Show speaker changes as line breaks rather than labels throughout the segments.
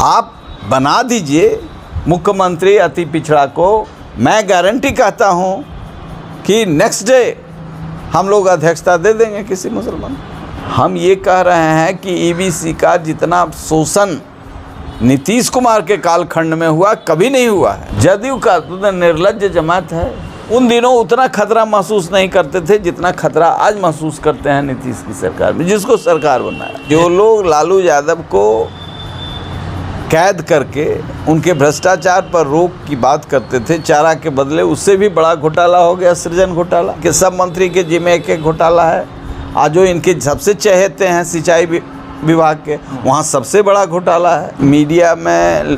आप बना दीजिए मुख्यमंत्री अति पिछड़ा को। मैं गारंटी कहता हूं कि नेक्स्ट डे हम लोग अध्यक्षता दे देंगे किसी मुसलमान। हम ये कह रहे हैं कि ईबीसी का जितना शोषण नीतीश कुमार के कालखंड में हुआ कभी नहीं हुआ है। जदयू का तो निर्लज्ज जमात है। उन दिनों उतना खतरा महसूस नहीं करते थे जितना खतरा आज महसूस करते हैं नीतीश की सरकार में, जिसको सरकार बनाया। जो लोग लालू यादव को कैद करके उनके भ्रष्टाचार पर रोक की बात करते थे, चारा के बदले उससे भी बड़ा घोटाला हो गया सृजन घोटाला कि सब मंत्री के जिम्मे एक घोटाला है। आज जो इनके सबसे चहेते हैं सिंचाई विभाग के, वहाँ सबसे बड़ा घोटाला है। मीडिया में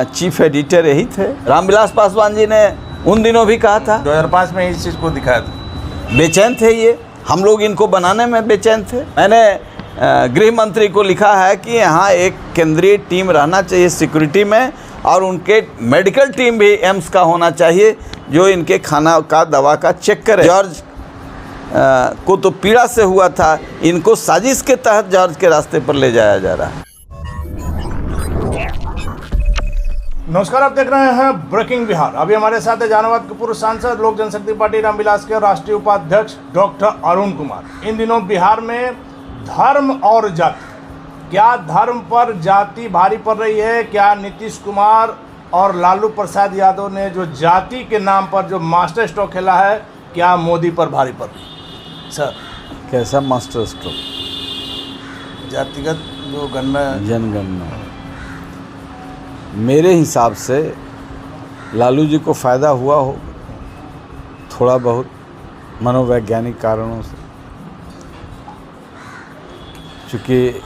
चीफ एडिटर यही थे। रामविलास पासवान जी ने उन दिनों भी कहा था,
2005 में इस चीज़ को दिखाया था।
बेचैन थे ये, हम लोग इनको बनाने में बेचैन थे। मैंने गृह मंत्री को लिखा है कि यहाँ एक केंद्रीय टीम रहना चाहिए सिक्योरिटी में, और उनके मेडिकल टीम भी एम्स का होना चाहिए जो इनके खाना का दवा का चेक करे। जॉर्ज को तो पीड़ा से हुआ था, इनको साजिश के तहत जॉर्ज के रास्ते पर ले जाया जा रहा है।
नमस्कार, आप देख रहे हैं ब्रेकिंग बिहार। अभी हमारे साथ है जहानाबाद के पूर्व सांसद लोक जनशक्ति पार्टी रामविलास के राष्ट्रीय उपाध्यक्ष डॉक्टर अरुण कुमार। इन दिनों बिहार में धर्म और जाति, क्या धर्म पर जाति भारी पड़ रही है? क्या नीतीश कुमार और लालू प्रसाद यादव ने जो जाति के नाम पर जो मास्टर स्ट्रोक खेला है, क्या मोदी पर भारी पड़ रही है? सर,
कैसा मास्टर स्ट्रोक?
जातिगत जो गणना,
जनगणना। मेरे हिसाब से लालू जी को फ़ायदा हुआ हो थोड़ा बहुत मनोवैज्ञानिक कारणों से, चूँकि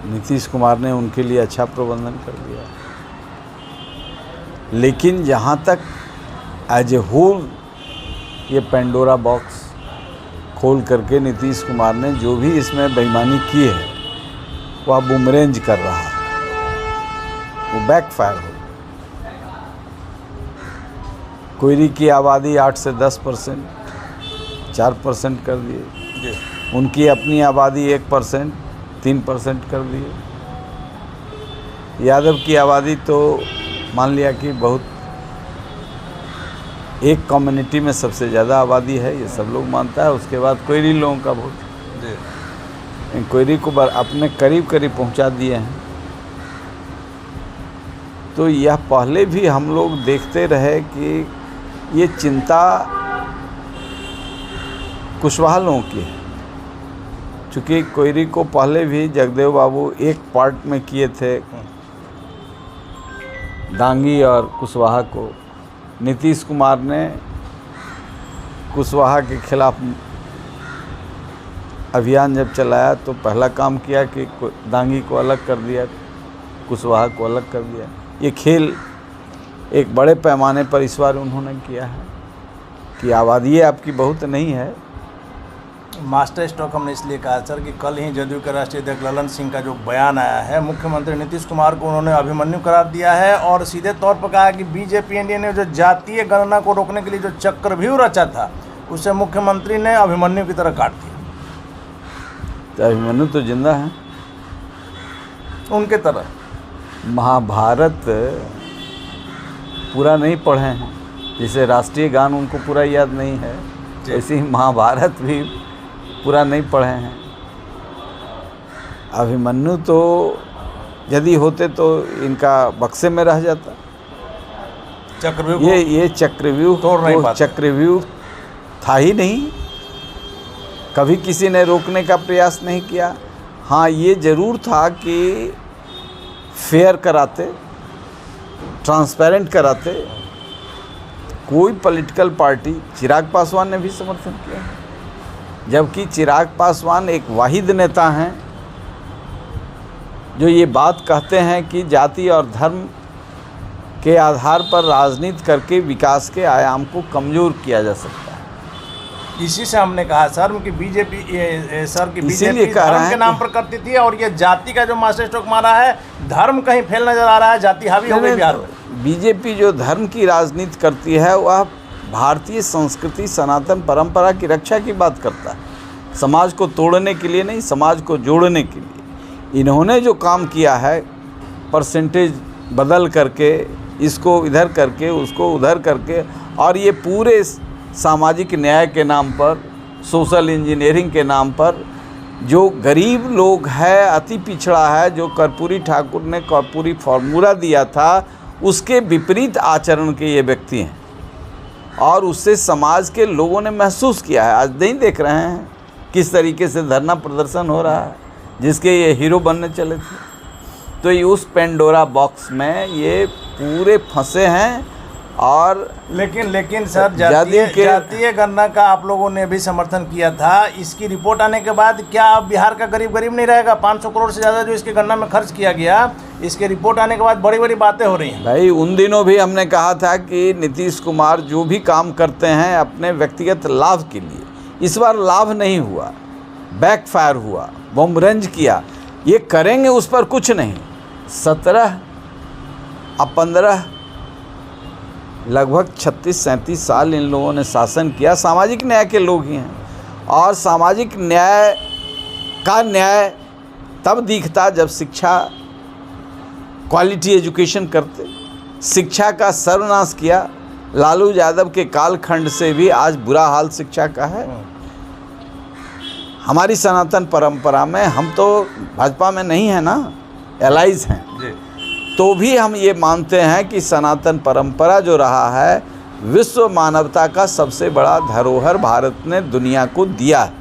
नीतीश कुमार ने उनके लिए अच्छा प्रबंधन कर दिया। लेकिन जहाँ तक एज ए होल ये पेंडोरा बॉक्स खोल करके नीतीश कुमार ने जो भी इसमें बेईमानी की है वह बूमरेंज कर रहा है, वो बैकफायर हो। कोयरी की आबादी 8 से 10% 4% कर दिए, उनकी अपनी आबादी 1% 3% कर दिए। यादव की आबादी तो मान लिया कि बहुत, एक कम्युनिटी में सबसे ज़्यादा आबादी है, ये सब लोग मानता है। उसके बाद कोयरी लोगों का वोट, कोयरी को अपने करीब करीब पहुंचा दिए हैं। तो यह पहले भी हम लोग देखते रहे कि ये चिंता कुशवाहा लोगों की है, चूँकि कोयरी को पहले भी जगदेव बाबू एक पार्ट में किए थे, दांगी और कुशवाहा को। नीतीश कुमार ने कुशवाहा के खिलाफ अभियान जब चलाया तो पहला काम किया कि दांगी को अलग कर दिया, कुशवाहा को अलग कर दिया। ये खेल एक बड़े पैमाने पर इस बार उन्होंने किया है कि आबादी आपकी बहुत नहीं है।
मास्टर स्ट्रोक हमने इसलिए कहा सर कि कल ही जदयू के राष्ट्रीय अध्यक्ष ललन सिंह का जो बयान आया है, मुख्यमंत्री नीतीश कुमार को उन्होंने अभिमन्यु करार दिया है और सीधे तौर पर कहा कि बीजेपी एनडीए ने जो जातीय गणना को रोकने के लिए जो चक्रव्यूह रचा था उसे मुख्यमंत्री ने अभिमन्यु की तरह काट दिया।
तो अभिमन्यु तो जिंदा है
उनके तरह।
महाभारत पूरा नहीं पढ़े हैं, जैसे राष्ट्रीय गान उनको पूरा याद नहीं है, ऐसे ही महाभारत भी पूरा नहीं पढ़े हैं। अभिमन्यु तो यदि होते तो इनका बक्से में रह जाता।
चक्रव्यूह
ये चक्रव्यूह था ही नहीं, कभी किसी ने रोकने का प्रयास नहीं किया। हाँ, ये ज़रूर था कि फेयर कराते, ट्रांसपेरेंट कराते। कोई पॉलिटिकल पार्टी, चिराग पासवान ने भी समर्थन किया, जबकि चिराग पासवान एक वाहिद नेता हैं जो ये बात कहते हैं कि जाति और धर्म के आधार पर राजनीति करके विकास के आयाम को कमज़ोर किया जा सकता है।
इसी से हमने कहा सर कि बीजेपी
इसीलिए
धर्म के नाम पर करती थी और ये जाति का जो मास्टर स्ट्रोक मारा है, धर्म कहीं फेल नजर आ रहा है, जाति हावी हो गई बिहार में।
बीजेपी जो धर्म की राजनीति करती है वह भारतीय संस्कृति सनातन परंपरा की रक्षा की बात करता है, समाज को तोड़ने के लिए नहीं, समाज को जोड़ने के लिए। इन्होंने जो काम किया है परसेंटेज बदल करके, इसको इधर करके, उसको उधर करके, और ये पूरे सामाजिक न्याय के नाम पर, सोशल इंजीनियरिंग के नाम पर, जो गरीब लोग है, अति पिछड़ा है, जो कर्पूरी ठाकुर ने कर्पूरी फार्मूला दिया था, उसके विपरीत आचरण के ये व्यक्ति हैं। और उससे समाज के लोगों ने महसूस किया है। आज नहीं देख रहे हैं किस तरीके से धरना प्रदर्शन हो रहा है, जिसके ये हीरो बनने चले थे। तो ये उस पेंडोरा बॉक्स में ये पूरे फंसे हैं। और
लेकिन सर, जातीय गणना का आप लोगों ने भी समर्थन किया था। इसकी रिपोर्ट आने के बाद क्या अब बिहार का गरीब नहीं रहेगा? 500 करोड़ से ज़्यादा जो इसकी गणना में खर्च किया गया, इसके रिपोर्ट आने के बाद बड़ी बड़ी बातें हो रही हैं।
भाई, उन दिनों भी हमने कहा था कि नीतीश कुमार जो भी काम करते हैं अपने व्यक्तिगत लाभ के लिए, इस बार लाभ नहीं हुआ, बैकफायर हुआ, बमरंज किया। ये करेंगे उस पर कुछ नहीं। 17 अब 15 लगभग 36-37 साल इन लोगों ने शासन किया। सामाजिक न्याय के लोग ही हैं, और सामाजिक न्याय का न्याय तब दिखता जब शिक्षा, क्वालिटी एजुकेशन करते। शिक्षा का सर्वनाश किया। लालू यादव के कालखंड से भी आज बुरा हाल शिक्षा का है। हमारी सनातन परंपरा में, हम तो भाजपा में नहीं है ना, एलाइज हैं जी, तो भी हम ये मानते हैं कि सनातन परंपरा जो रहा है, विश्व मानवता का सबसे बड़ा धरोहर भारत ने दुनिया को दिया है।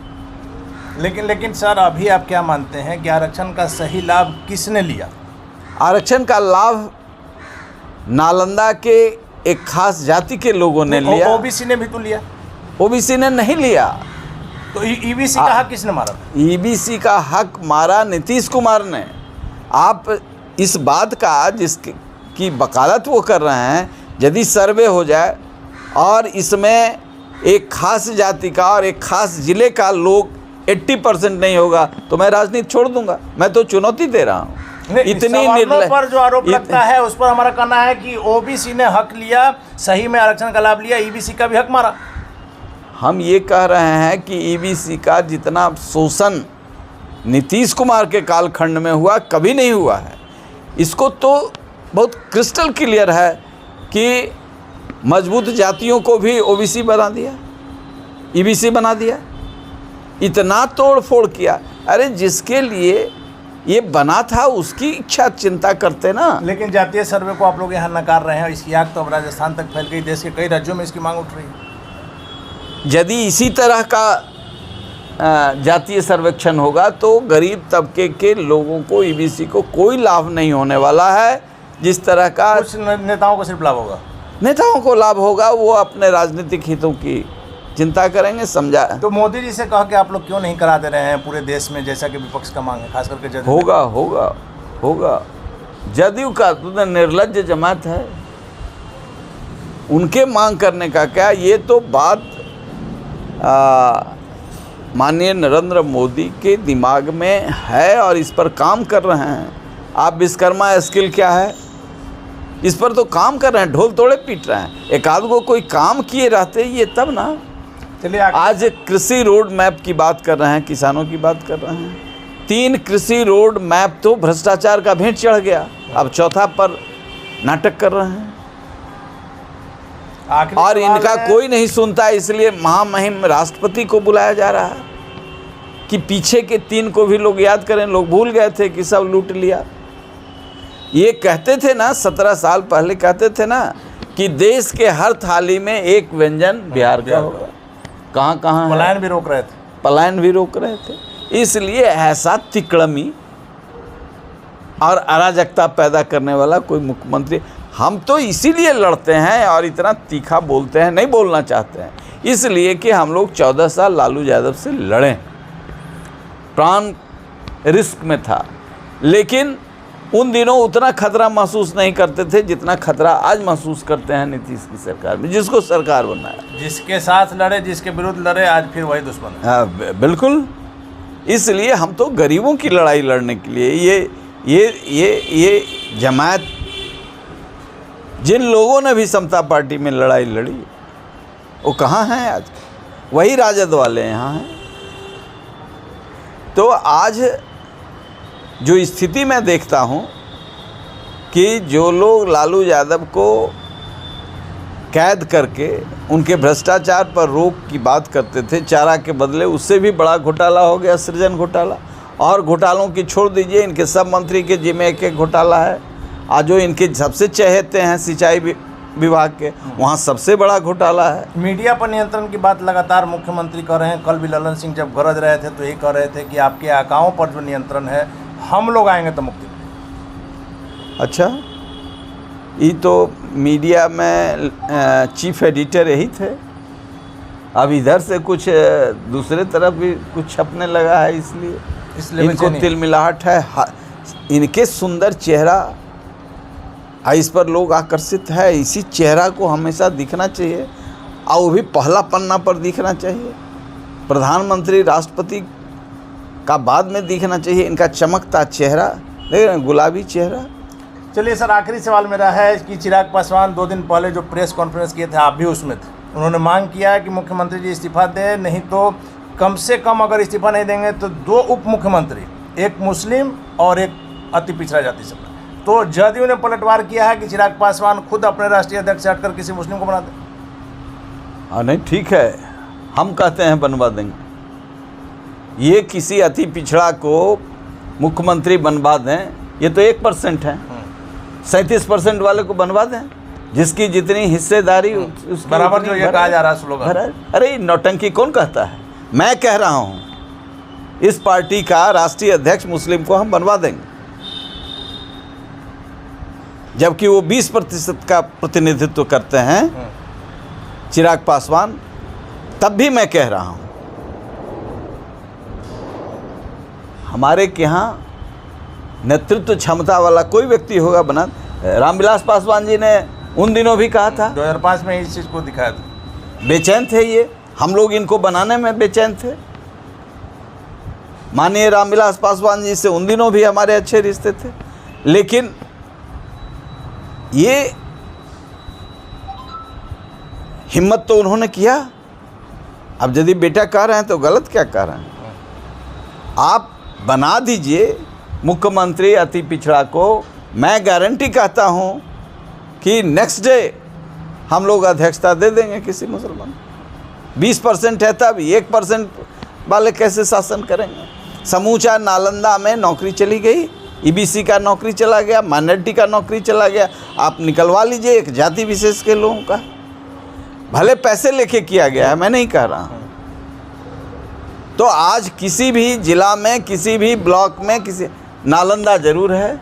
लेकिन सर, अभी आप क्या मानते हैं कि आरक्षण का सही लाभ किसने लिया?
आरक्षण का लाभ नालंदा के एक खास जाति के लोगों ने लिया।
ओबीसी ने भी तो लिया।
ओबीसी ने नहीं लिया।
तो ईबीसी का हक किसने मारा?
ईबीसी का हक मारा नीतीश कुमार ने। आप इस बात का जिसकी वकालत वो कर रहे हैं, यदि सर्वे हो जाए और इसमें एक खास जाति का और एक खास ज़िले का लोग 80% नहीं होगा, तो मैं राजनीति छोड़ दूंगा। मैं तो चुनौती दे रहा हूँ।
इतनी निर्णय पर जो आरोप लगता है, उस पर हमारा कहना है कि ओबीसी ने हक लिया, सही में आरक्षण का लाभ लिया, ईबीसी का भी हक मारा।
हम ये कह रहे हैं कि ईबीसी का जितना शोषण नीतीश कुमार के कालखंड में हुआ, कभी नहीं हुआ है। इसको तो बहुत क्रिस्टल क्लियर है कि मजबूत जातियों को भी ओबीसी बना दिया, ईबीसी बना दिया। इतना तोड़ फोड़ किया। अरे, जिसके लिए ये बना था उसकी इच्छा चिंता करते ना।
लेकिन जातीय सर्वे को आप लोग यहाँ नकार रहे हैं। इसकी आग तो अब राजस्थान तक फैल गई, देश के कई राज्यों में इसकी मांग उठ रही है।
यदि इसी तरह का जातीय सर्वेक्षण होगा तो गरीब तबके के लोगों को, ईबीसी को कोई लाभ नहीं होने वाला है। जिस तरह का
कुछ नेताओं को सिर्फ लाभ होगा।
नेताओं को लाभ होगा, वो अपने राजनीतिक हितों की चिंता करेंगे। समझा?
तो मोदी जी से कहा कि आप लोग क्यों नहीं करा दे रहे हैं पूरे देश में, जैसा कि विपक्ष का मांग है, खास करके जदयू?
होगा। जदयू का तो निर्लज्ज जमात है, उनके मांग करने का क्या। ये तो बात माननीय नरेंद्र मोदी के दिमाग में है और इस पर काम कर रहे हैं। आप विश्वकर्मा स्किल क्या है, इस पर तो काम कर रहे हैं, ढोल तोड़े पीट रहे हैं। एक आध को कोई काम किए रहते ये तब ना।
चलिए,
आज कृषि रोड मैप की बात कर रहे हैं, किसानों की बात कर रहे हैं। 3 कृषि रोड मैप तो भ्रष्टाचार का भेंट चढ़ गया, अब चौथा पर नाटक कर रहे हैं। और इनका कोई नहीं सुनता, इसलिए महामहिम राष्ट्रपति को बुलाया जा रहा है कि पीछे के 3 को भी लोग याद करें। लोग भूल गए थे कि सब लूट लिया। ये कहते थे ना, 17 साल पहले कहते थे ना कि देश के हर थाली में एक व्यंजन बिहार का होगा। कहाँ है?
पलायन भी रोक रहे थे।
इसलिए ऐसा तिकड़मी और अराजकता पैदा करने वाला कोई मुख्यमंत्री, हम तो इसीलिए लड़ते हैं और इतना तीखा बोलते हैं, नहीं बोलना चाहते हैं, इसलिए कि हम लोग 14 साल लालू यादव से लड़े, प्राण रिस्क में था। लेकिन उन दिनों उतना खतरा महसूस नहीं करते थे जितना खतरा आज महसूस करते हैं नीतीश की सरकार में, जिसको सरकार बनाया।
जिसके साथ लड़े, जिसके विरुद्ध लड़े, आज फिर वही दुश्मन है।
हाँ, बिल्कुल। इसलिए हम तो गरीबों की लड़ाई लड़ने के लिए ये जमात, जिन लोगों ने भी समता पार्टी में लड़ाई लड़ी, वो कहाँ हैं आज? वही राजद वाले यहाँ हैं। तो आज जो स्थिति मैं देखता हूँ कि जो लोग लालू यादव को कैद करके उनके भ्रष्टाचार पर रोक की बात करते थे, चारा के बदले उससे भी बड़ा घोटाला हो गया सृजन घोटाला। और घोटालों की छोड़ दीजिए, इनके सब मंत्री के जिम्मे एक घोटाला है। आज जो इनके सबसे चहेते हैं सिंचाई विभाग के, वहाँ सबसे बड़ा घोटाला है।
मीडिया पर नियंत्रण की बात लगातार मुख्यमंत्री कर रहे हैं। कल भी ललन सिंह जब गरज रहे थे तो यही कह रहे थे कि आपके आकाओं पर जो नियंत्रण है, हम लोग आएंगे तो मुक्ति मिलेगी।
अच्छा, ये तो मीडिया में चीफ एडिटर यही थे, अब इधर से कुछ दूसरे तरफ भी कुछ छपने लगा है, इसलिए इनको तिलमिलाहट है। इनके सुंदर चेहरा, इस पर लोग आकर्षित है। इसी चेहरा को हमेशा दिखना चाहिए और वो भी पहला पन्ना पर दिखना चाहिए। प्रधानमंत्री राष्ट्रपति का बाद में दिखना चाहिए। इनका चमकता चेहरा, देख गुलाबी चेहरा।
चलिए सर, आखिरी सवाल मेरा है कि चिराग पासवान 2 दिन पहले जो प्रेस कॉन्फ्रेंस किए थे, आप भी उसमें थे, उन्होंने मांग किया है कि मुख्यमंत्री जी इस्तीफा दें, नहीं तो कम से कम अगर इस्तीफा नहीं देंगे तो 2 उप मुख्यमंत्री, एक मुस्लिम और एक अति पिछड़ा जाति से। तो जदयू ने पलटवार किया है कि चिराग पासवान खुद अपने राष्ट्रीय अध्यक्ष से हटकर किसी मुस्लिम को बना दें।
हाँ नहीं, ठीक है, हम कहते हैं बनवा देंगे। ये किसी अति पिछड़ा को मुख्यमंत्री बनवा दें, ये तो 1% है। 37% वाले को बनवा दें, जिसकी जितनी हिस्सेदारी उसकी
बराबर, जो ये कहा जा रहा है स्लोगन।
अरे नौटंकी कौन कहता है? मैं कह रहा हूँ इस पार्टी का राष्ट्रीय अध्यक्ष मुस्लिम को हम बनवा देंगे, जबकि वो 20% का प्रतिनिधित्व करते हैं चिराग पासवान। तब भी मैं कह रहा हूँ हमारे के यहाँ नेतृत्व क्षमता वाला कोई व्यक्ति होगा बना। रामविलास पासवान जी ने उन दिनों भी कहा था,
2005 में इस चीज़ को दिखाया था।
बेचैन थे ये, हम लोग इनको बनाने में बेचैन थे। माननीय रामविलास पासवान जी से उन दिनों भी हमारे अच्छे रिश्ते थे, लेकिन ये हिम्मत तो उन्होंने किया। अब यदि बेटा कह रहे हैं तो गलत क्या कह रहे हैं? आप बना दीजिए मुख्यमंत्री अति पिछड़ा को। मैं गारंटी कहता हूँ कि नेक्स्ट डे हम लोग अध्यक्षता दे देंगे किसी मुसलमान। 20% है तब 1% वाले कैसे शासन करेंगे? समूचा नालंदा में नौकरी चली गई, ईबीसी का नौकरी चला गया, माइनॉरिटी का नौकरी चला गया। आप निकलवा लीजिए एक जाति विशेष के लोगों का, भले पैसे लेके किया गया है, मैं नहीं कह रहा हूँ। तो आज किसी भी जिला में, किसी भी ब्लॉक में, किसी नालंदा जरूर है।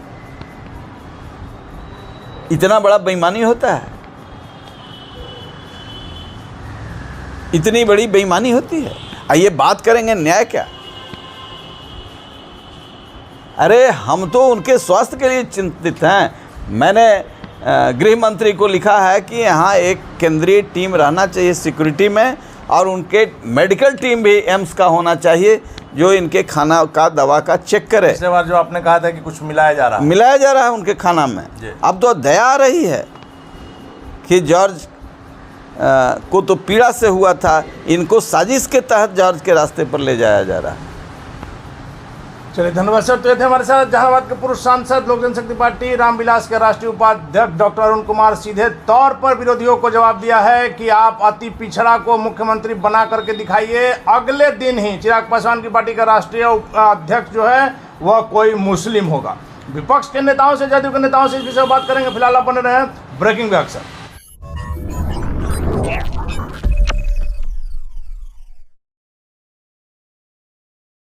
इतना बड़ा बेईमानी होता है? इतनी बड़ी बेईमानी होती है? आइए बात करेंगे न्याय क्या। अरे हम तो उनके स्वास्थ्य के लिए चिंतित हैं। मैंने गृह मंत्री को लिखा है कि यहाँ एक केंद्रीय टीम रहना चाहिए सिक्योरिटी में, और उनके मेडिकल टीम भी एम्स का होना चाहिए जो इनके खाना का, दवा का चेक करे।
पिछले बार जो आपने कहा था कि कुछ मिलाया जा रहा है
उनके खाना में। अब तो दया आ रही है कि जॉर्ज को तो पीड़ा से हुआ था, इनको साजिश के तहत जॉर्ज के रास्ते पर ले जाया जा रहा है।
चलिए धन्यवाद सर। तो ये थे हमारे साथ जहानाबाद के पूर्व सांसद, लोक जनशक्ति पार्टी रामविलास के राष्ट्रीय उपाध्यक्ष डॉक्टर अरुण कुमार। सीधे तौर पर विरोधियों को जवाब दिया है कि आप अति पिछड़ा को मुख्यमंत्री बना करके दिखाइए। अगले दिन ही चिराग पासवान की पार्टी का राष्ट्रीय अध्यक्ष जो है वह कोई मुस्लिम होगा। विपक्ष के नेताओं से, जदयू के नेताओं से इस विषय पर बात करेंगे। फिलहाल आप बने रहे ब्रेकिंग विभाग।